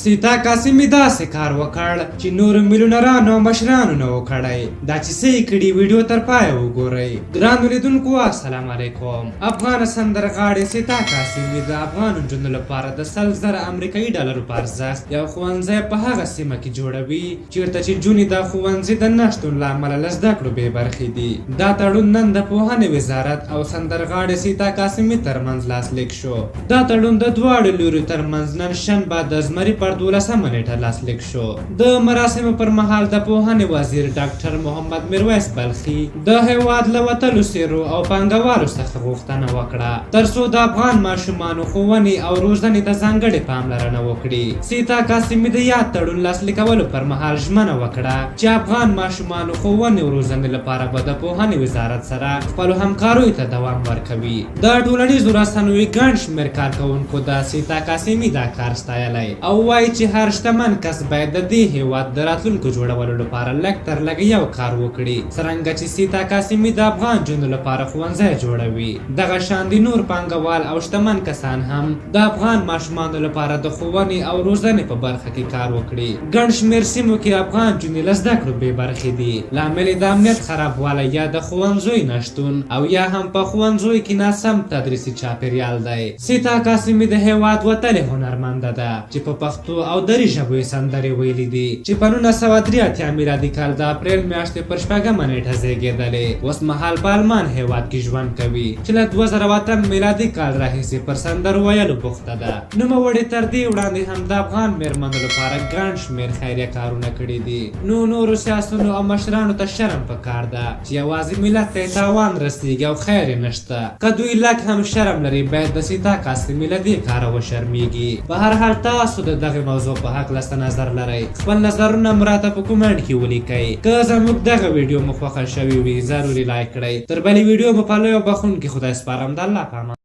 سیتا قاسمي داسې کار وکړ چې نورو میلیونرانو او مشرانو نه و کړی. دا چې څه یې کړي ویډیو تر پایه وګورئ. ګرانو لیدونکو السلام علیکم. افغان سندرغاړې سیتا قاسمي د افغان نجونو لپاره د 100,000 امریکایي ډالرو په ارزښت یو ښوونځی په هغه سیمه کې جوړوي چیرته چې جونې د ښوونځي د نشتون له امله له زده کړو بې برخې دي. دا تړون نن د پوهنې وزارت او سندرغاړې سیتا قاسمي ترمنځ لاسلیک شو. دا تړون د دواړو لورو ترمنځ نن شنبه د زمري پر 12مه نیټه لاسلیک شو. د مراسمو پر مهال د پوهنې وزیر ډاکټر محمد میرویس بلخي د هیواد له وتلو څیرو او پانګوالو څخه غوښتنه وکړه ترڅو د افغان ماشومانو ښوونې او روزنې ته ځانګړې پاملرنه وکړي. سیتا قاسمي د یاد تړون لاسلیکولو پر مهال ژمنه وکړه چې افغان ماشومانو ښوونې او روزنې لپاره به د پوهنې وزارت سره خپلو همکاریو ته دوام ورکوي. د ټولنیزو رسنیو ګڼ شمېر کارکوونکو د سیتا قاسمي دا کار ستایلی او وایي چې هر شتمن کس باید د دې هیواد د راتلونکو جوړولو لپاره لږ تر لږه یو کار وکړي څرنګه چې سیتا قاسمي د افغان نجونو لپاره ښوونځی جوړوي. دغه شان د نور پانګوال او شتمن کسان هم د افغان ماشومانو لپاره د ښوونې او روزنې په برخه کې کار وکړي. ګڼ شمېر سیمو کې افغان نجونې له زده کړو بې برخې دي لامل یې د امنیت خرابوالی یا د ښوونځیو نشتون او یا هم په ښوونځیو کې ناسم تدریسي چاپیریال دی. سیتا قاسمي د هیواد وتلې هنرمنده ده چې په پښتو او دري ژبو یې سندرې ویلي دي چې په 1983 میلادي کال د اپریل میاشتې پر 4مه نیټه زیږېدلې. اوس مهال په آلمان هیواد کې ژوند کوي چې له 2008 میلادي کال راهیسې پر سندرو ویلو بوخته ده. نوموړې تر دې وړاندې هم د افغان میرمنو لپاره ګڼ شمېر خیریه کارونه کړي دي. نورو سیاسونو او مشرانو ته شرم پکار ده چې یوازې ملت ته تاوان رسیږي او خیر یې نشته. که دوی لږ هم شرم لري باید د سیتا قاسمي له دې کاره وشرمیږي. په هر حال تاسو د دغه موضوع په هکله څه نظر لرئ؟ خپل نظرونه مو راته په کومنټ کې ولیکئ. که زموږ دغه ویډیو مو خوښه شوې وي ضروري لایک کړئ. تر بلې ویډیو به په لوی او بخښونکي خدای سپارم. د الله په امان.